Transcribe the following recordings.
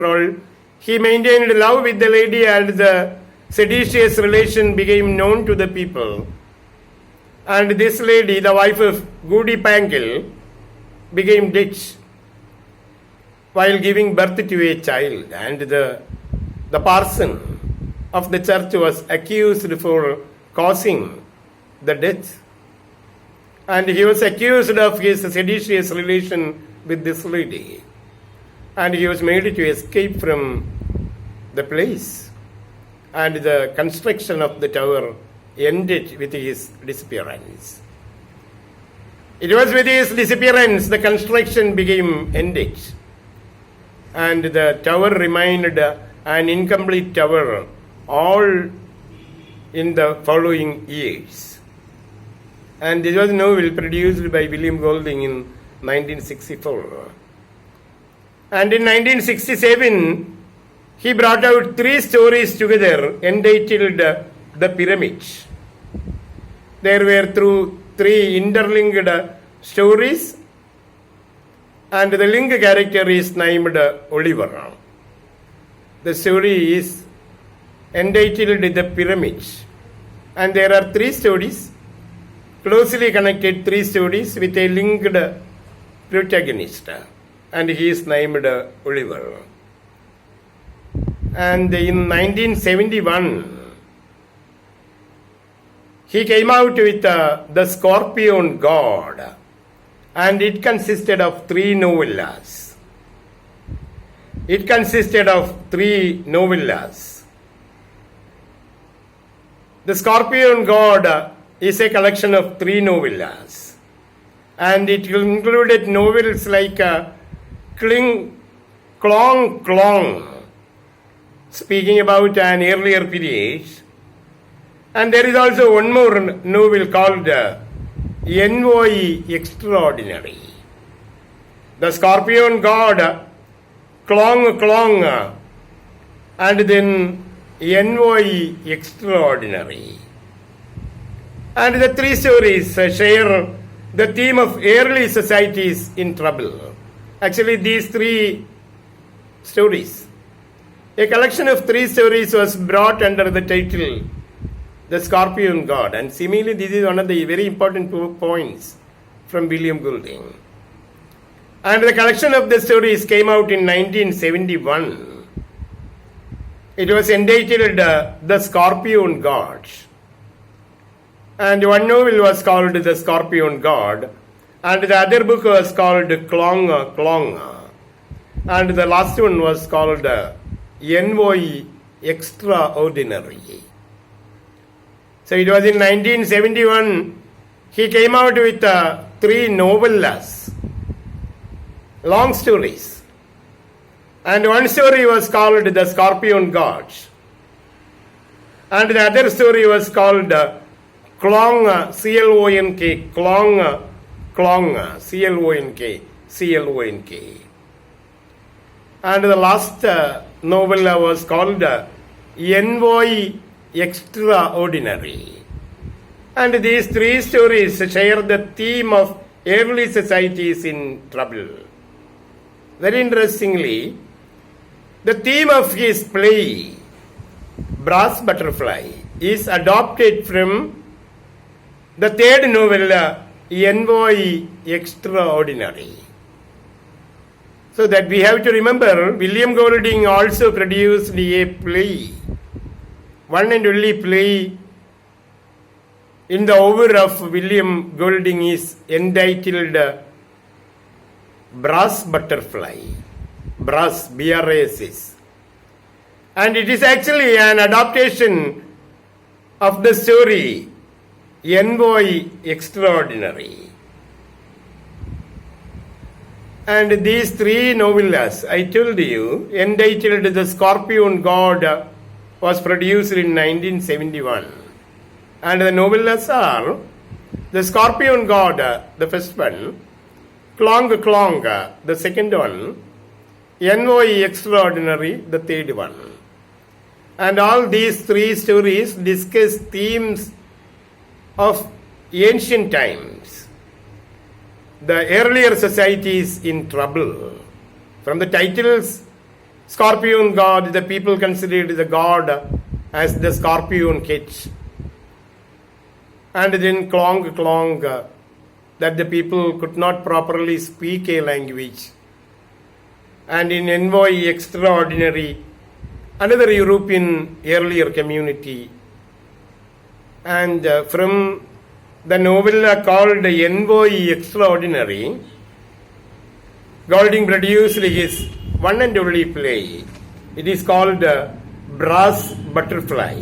role. He maintained love with the lady, and the seditious relation became known to the people. And this lady, the wife of Goody Pangle, became dead while giving birth to a child, and the parson of the church was accused for causing the death. And he was accused of his seditious relation with this lady. And he was made to escape from the place. And the construction of the tower ended with his disappearance. It was with his disappearance the construction became ended. And the tower remained an incomplete tower all in the following years. And this was a novel produced by William Golding in 1964. And in 1967, he brought out 3 stories together entitled The Pyramid. There were 3 interlinked stories, and the link character is named Oliver. The story is entitled The Pyramid, and there are 3 stories, closely connected 3 stories with a linked protagonist, and he is named Oliver. And in 1971, he came out with The Scorpion God, and it consisted of 3 novellas. The Scorpion God is a collection of 3 novellas, and it included novels like Cling, Clong, Clong, speaking about an earlier period. And there is also one more novel called Envoy Extraordinary. The Scorpion God, Clong, Clong, and then Envoy Extraordinary. And the 3 stories share the theme of early societies in trouble. Actually, these 3 stories, a collection of 3 stories, was brought under the title The Scorpion God. And seemingly this is one of the very important points from William Golding. And the collection of the stories came out in 1971. It was entitled The Scorpion God. And one novel was called The Scorpion God, and the other book was called Clong, Clong, and the last one was called Envoy Extraordinary. So it was in 1971 he came out with 3 novellas, long stories, and one story was called The Scorpion God, and the other story was called Clong, C-L-O-N-K, Clong, Clong, C-L-O-N-K, C-L-O-N-K. And the last novella was called Envoy Extraordinary. And these 3 stories share the theme of early societies in trouble. Very interestingly, the theme of his play, Brass Butterfly, is adopted from the 3rd novella, Envoy Extraordinary. So that we have to remember, William Golding also produced a play, one and only play in the over of William Golding is entitled Brass Butterfly, Brass, B-R-A-S-S. And it is actually an adaptation of the story Envoy Extraordinary. And these 3 novellas, I told you, entitled The Scorpion God, was produced in 1971. And the novellas are The Scorpion God, the first one, Clong, Clong, the second one, Envoy Extraordinary, the third one. And all these 3 stories discuss themes of ancient times, the earlier societies in trouble. From the titles, scorpion god, the people considered the god as the scorpion catch. And then clong, that the people could not properly speak a language. And in Envoy Extraordinary, another European earlier community. And from the novella called Envoy Extraordinary, Golding produced his one and only play. It is called Brass Butterfly.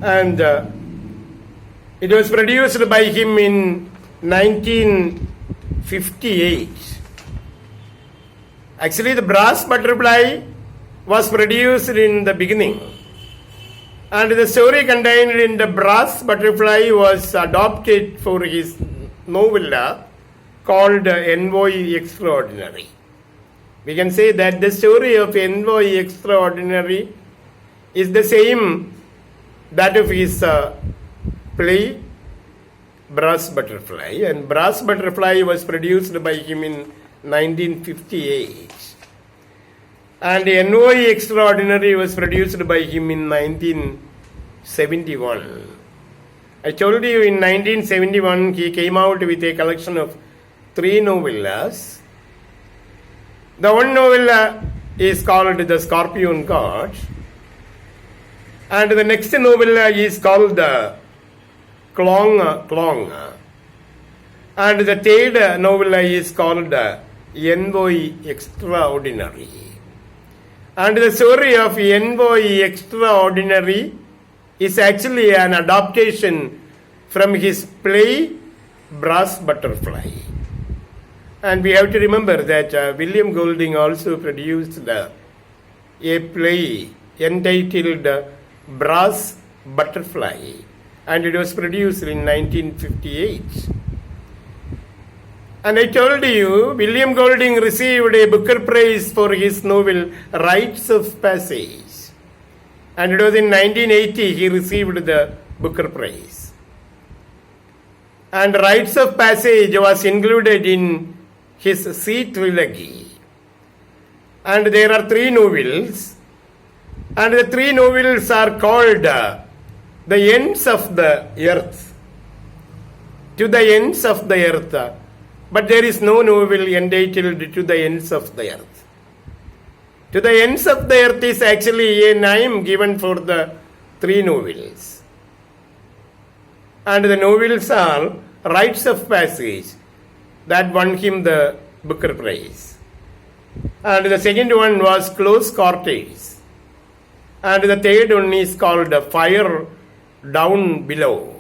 And it was produced by him in 1958. Actually, the Brass Butterfly was produced in the beginning. And the story contained in the Brass Butterfly was adopted for his novella called Envoy Extraordinary. We can say that the story of Envoy Extraordinary is the same that of his play Brass Butterfly, and Brass Butterfly was produced by him in 1958, and Envoy Extraordinary was produced by him in 1971. I told you in 1971 he came out with a collection of 3 novellas. The one novella is called The Scorpion God, and the next novella is called The Clong, and the third novella is called Envoy Extraordinary. And the story of Envoy Extraordinary is actually an adaptation from his play Brass Butterfly. And we have to remember that William Golding also produced a play entitled Brass Butterfly, and it was produced in 1958. And I told you, William Golding received a Booker Prize for his novel Rites of Passage. And it was in 1980 he received the Booker Prize. And Rites of Passage was included in his Sea Trilogy. And there are 3 novels. And the 3 novels are called The Ends of the Earth. To the Ends of the Earth. But there is no novel entitled To the Ends of the Earth. To the Ends of the Earth is actually a name given for the 3 novels. And the novels are Rites of Passage, that won him the Booker Prize. And the second one was Close Quarters. And the third one is called Fire Down Below.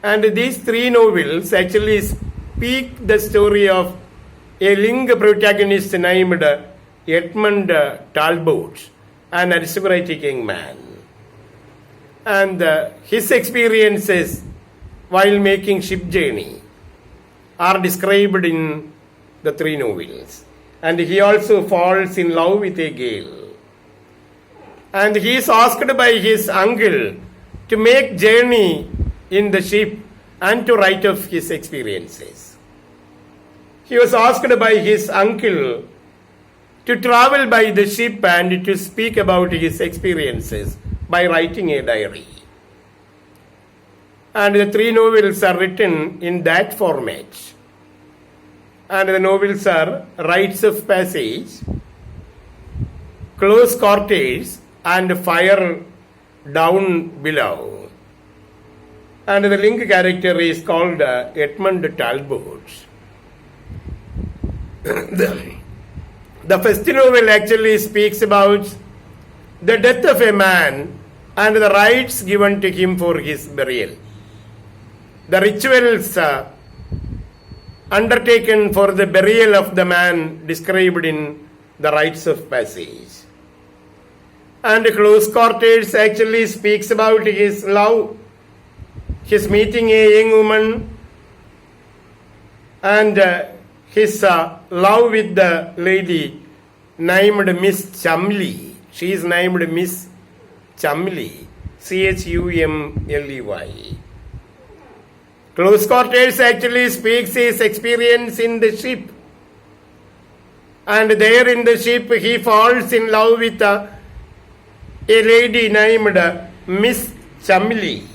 And these 3 novels actually speak the story of a link protagonist named Edmund Talbot, an aristocratic young man. And his experiences while making ship journey are described in the 3 novels. And he also falls in love with a girl. And he is asked by his uncle to make journey in the ship and to write of his experiences. He was asked by his uncle to travel by the ship and to speak about his experiences by writing a diary. And the 3 novels are written in that format. And the novels are Rites of Passage, Close Quarters, and Fire Down Below. And the link character is called Edmund Talbot. The first novel actually speaks about the death of a man and the rites given to him for his burial. The rituals undertaken for the burial of the man described in the Rites of Passage. And Close Quarters actually speaks about his love, his meeting a young woman, and his love with the lady named Miss Chumley. She is named Miss Chumley, Chumley. Close Quarters actually speaks his experience in the ship. And there in the ship, he falls in love with a lady named Miss Chamley.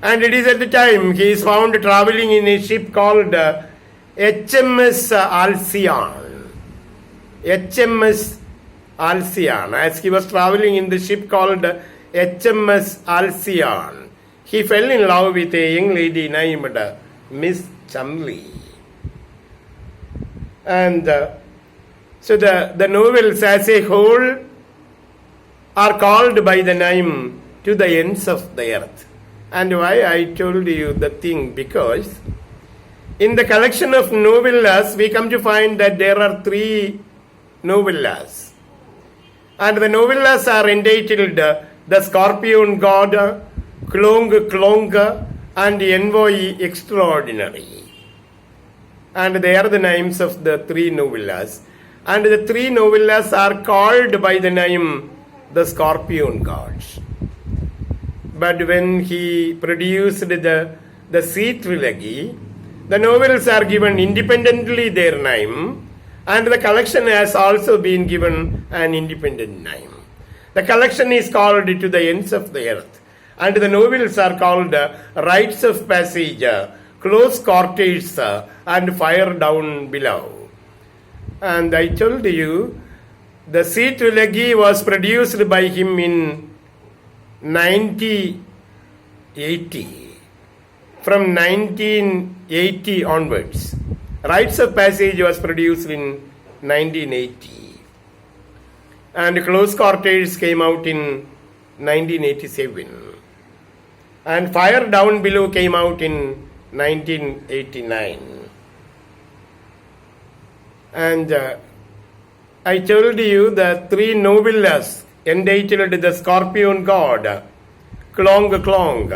And it is at the time he is found traveling in a ship called HMS Alcyon. HMS Alcyon. As he was traveling in the ship called HMS Alcyon, he fell in love with a young lady named Miss Chamley. And so the novels as a whole are called by the name To the Ends of the Earth. And why I told you the thing, because in the collection of novellas, we come to find that there are 3 novellas. And the novellas are entitled The Scorpion God, Clong Clong, and Envoy Extraordinary. And they are the names of the 3 novellas. And the 3 novellas are called by the name The Scorpion God. But when he produced the C trilogy, the novels are given independently their name, and the collection has also been given an independent name. The collection is called To the Ends of the Earth, and the novels are called Rites of Passage, Close Quarters, and Fire Down Below. And I told you, the C trilogy was produced by him in 1980. From 1980 onwards. Rites of Passage was produced in 1980. And Close Quarters came out in 1987. And Fire Down Below came out in 1989. And I told you the 3 novellas entitled The Scorpion God, Clong Clong,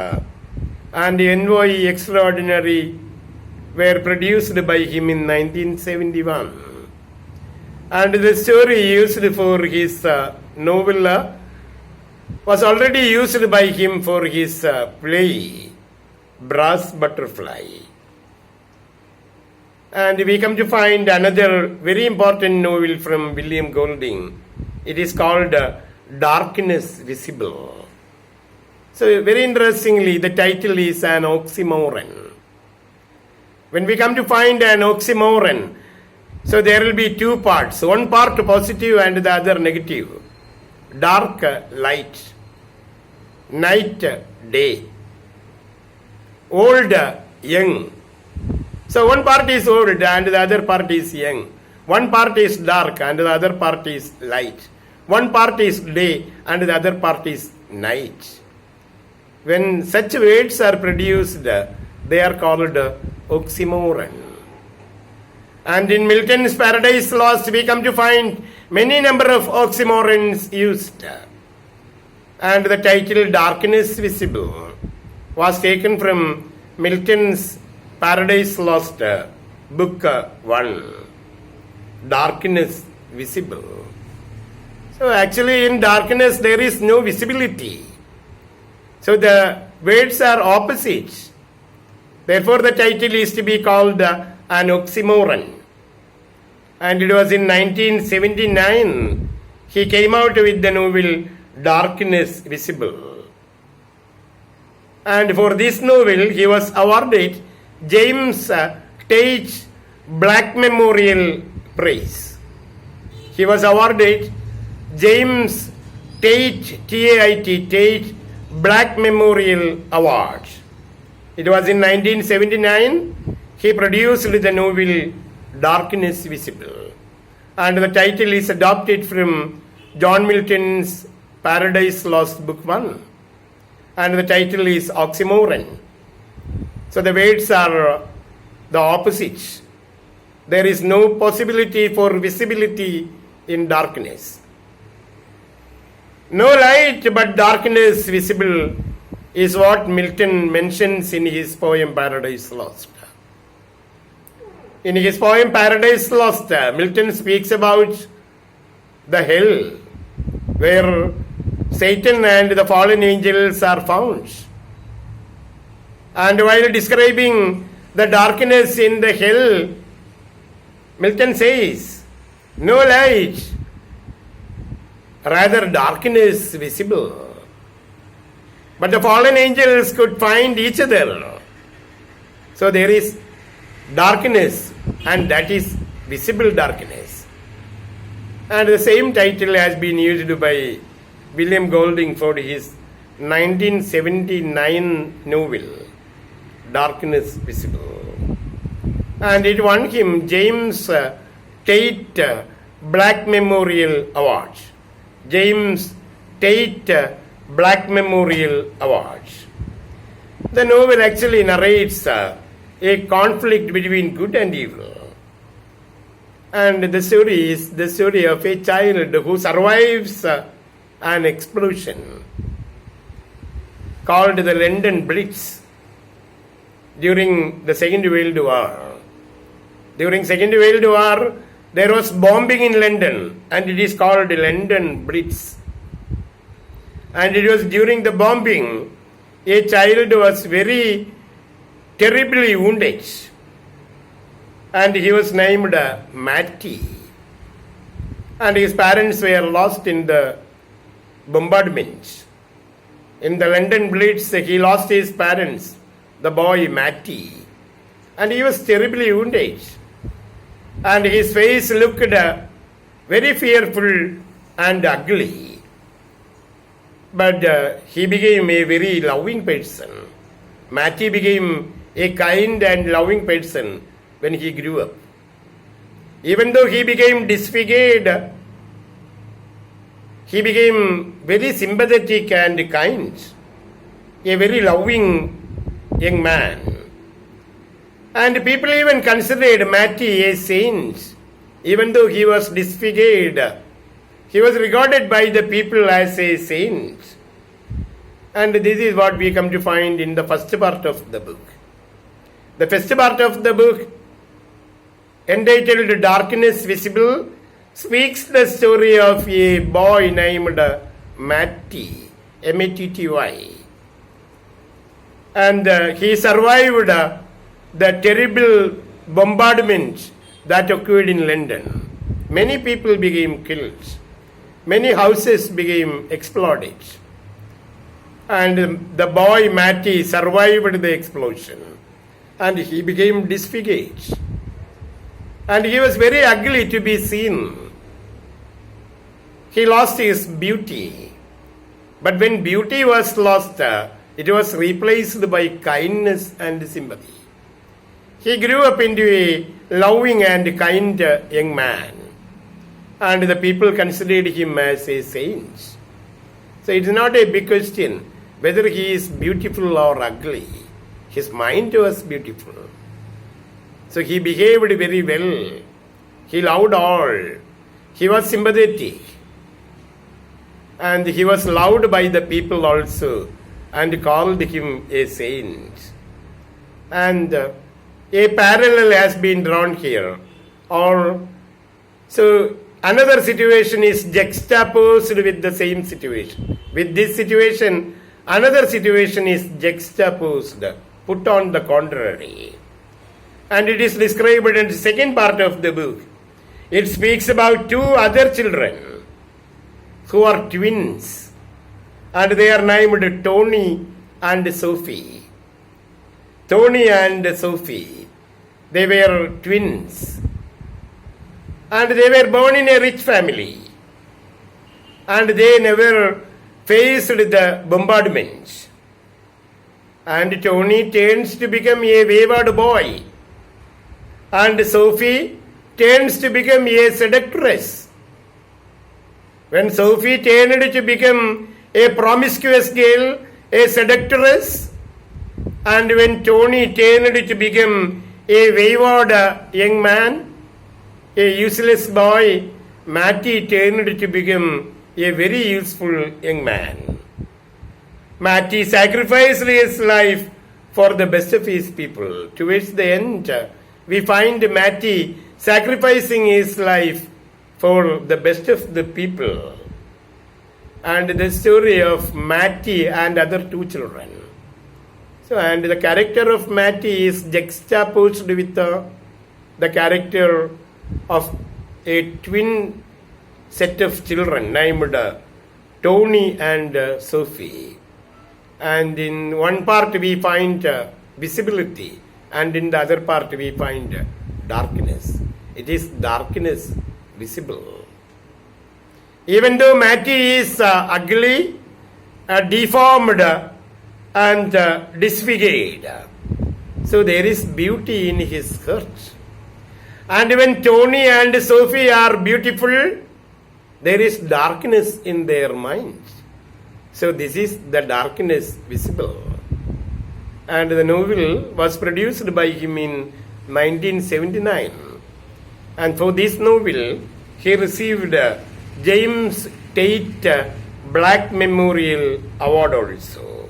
and Envoy Extraordinary were produced by him in 1971. And the story used for his novella was already used by him for his play, Brass Butterfly. And we come to find another very important novel from William Golding. It is called Darkness Visible. So very interestingly, the title is an oxymoron. When we come to find an oxymoron, so there will be 2 parts. One part positive and the other negative. Dark, light. Night, day. Old, young. So one part is old and the other part is young. One part is dark and the other part is light. One part is day and the other part is night. When such words are produced, they are called oxymoron. And in Milton's Paradise Lost, we come to find many number of oxymorons used. And the title Darkness Visible was taken from Milton's Paradise Lost, Book 1. Darkness Visible. So actually in darkness there is no visibility. So the words are opposite. Therefore the title is to be called an oxymoron. And it was in 1979 he came out with the novel Darkness Visible. And for this novel he was awarded James Tate Black Memorial Prize. He was awarded James Tate, T-A-I-T, Tate Black Memorial Award. It was in 1979 he produced the novel Darkness Visible. And the title is adopted from John Milton's Paradise Lost, Book 1. And the title is Oxymoron. So the words are the opposites. There is no possibility for visibility in darkness. No light but darkness visible is what Milton mentions in his poem Paradise Lost. In his poem Paradise Lost, Milton speaks about the hell where Satan and the fallen angels are found. And while describing the darkness in the hell, Milton says, no light, rather darkness visible. But the fallen angels could find each other. So there is darkness, and that is visible darkness. And the same title has been used by William Golding for his 1979 novel, Darkness Visible. And it won him James Tate Black Memorial Award. James Tate Black Memorial Award. The novel actually narrates a conflict between good and evil. And the story is the story of a child who survives an explosion called the London Blitz during the Second World War. During Second World War, there was bombing in London, and it is called London Blitz. And it was during the bombing, a child was very terribly wounded, and he was named Matty. And his parents were lost in the bombardment. In the London Blitz, he lost his parents, the boy Matty, and he was terribly wounded. And his face looked very fearful and ugly. But he became a very loving person. Matty became a kind and loving person when he grew up. Even though he became disfigured, he became very sympathetic and kind, a very loving young man. And people even considered Matty a saint. Even though he was disfigured, he was regarded by the people as a saint. And this is what we come to find in the first part of the book. The first part of the book, entitled Darkness Visible, speaks the story of a boy named Matty, M-A-T-T-Y. And he survived the terrible bombardment that occurred in London. Many people became killed. Many houses became exploded. And the boy Matty survived the explosion. And he became disfigured. And he was very ugly to be seen. He lost his beauty. But when beauty was lost, it was replaced by kindness and sympathy. He grew up into a loving and kind young man. And the people considered him as a saint. So it's not a big question whether he is beautiful or ugly. His mind was beautiful. So he behaved very well. He loved all. He was sympathetic. And he was loved by the people also, and called him a saint. And a parallel has been drawn here. So another situation is juxtaposed with the same situation. With this situation, another situation is juxtaposed, put on the contrary. And it is described in the second part of the book. It speaks about two other children who are twins. And they are named Tony and Sophie. Tony and Sophie. They were twins. And they were born in a rich family. And they never faced the bombardment. And Tony turns to become a wayward boy. And Sophie turns to become a seductress. When Sophie turned to become a promiscuous girl, a seductress, and when Tony turned to become a wayward young man, a useless boy, Matty turned to become a very useful young man. Matty sacrificed his life for the best of his people. Towards the end, we find Matty sacrificing his life for the best of the people. And the story of Matty and other two children. So, and the character of Matty is juxtaposed with the character of a twin set of children named Tony and Sophie. And in one part we find visibility, and in the other part we find darkness. It is darkness visible. Even though Matty is ugly, deformed, and disfigured, so there is beauty in his heart. And when Tony and Sophie are beautiful, there is darkness in their minds. So this is the darkness visible. And the novel was produced by him in 1979. And for this novel, he received James Tate Black Memorial Award also.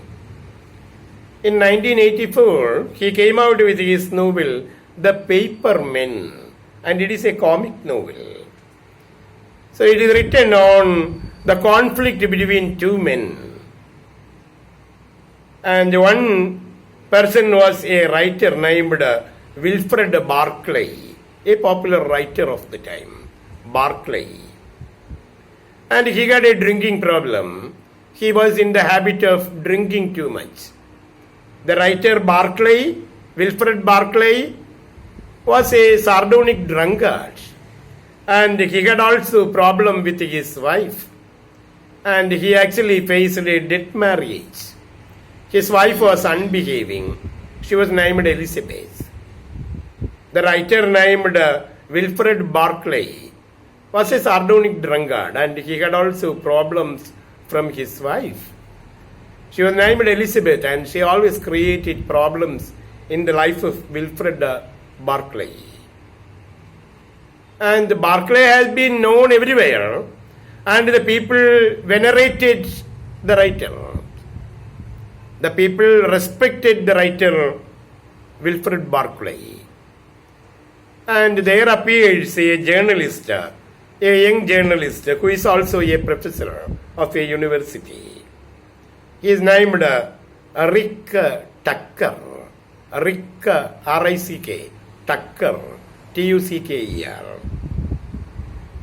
In 1984, he came out with his novel, The Paper Men, and it is a comic novel. So it is written on the conflict between two men. And one person was a writer named Wilfred Barclay, a popular writer of the time, Barclay. And he had a drinking problem. He was in the habit of drinking too much. The writer Barclay, Wilfred Barclay, was a sardonic drunkard. And he had also problem with his wife. And he actually faced a death marriage. His wife was unbehaving. She was named Elizabeth. The writer named Wilfred Barclay was a sardonic drunkard, and he had also problems from his wife. She was named Elizabeth, and she always created problems in the life of Wilfred Barclay. And Barclay has been known everywhere, and the people venerated the writer. The people respected the writer Wilfred Barclay. And there appears a journalist, a young journalist who is also a professor of a university. He is named Rick Tucker. Rick, R-I-C-K, Tucker, T-U-C-K-E-R.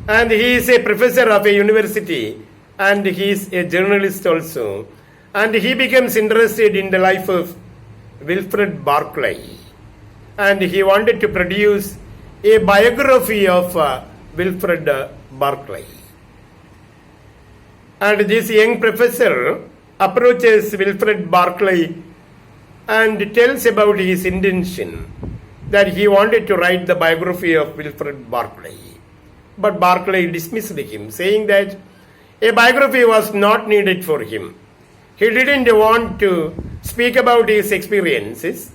And he is a professor of a university, and he is a journalist also. And he becomes interested in the life of Wilfred Barclay. And he wanted to produce a biography of Wilfred Barclay. And this young professor approaches Wilfred Barclay and tells about his intention that he wanted to write the biography of Wilfred Barclay. But Barclay dismissed him, saying that a biography was not needed for him. He didn't want to speak about his experiences.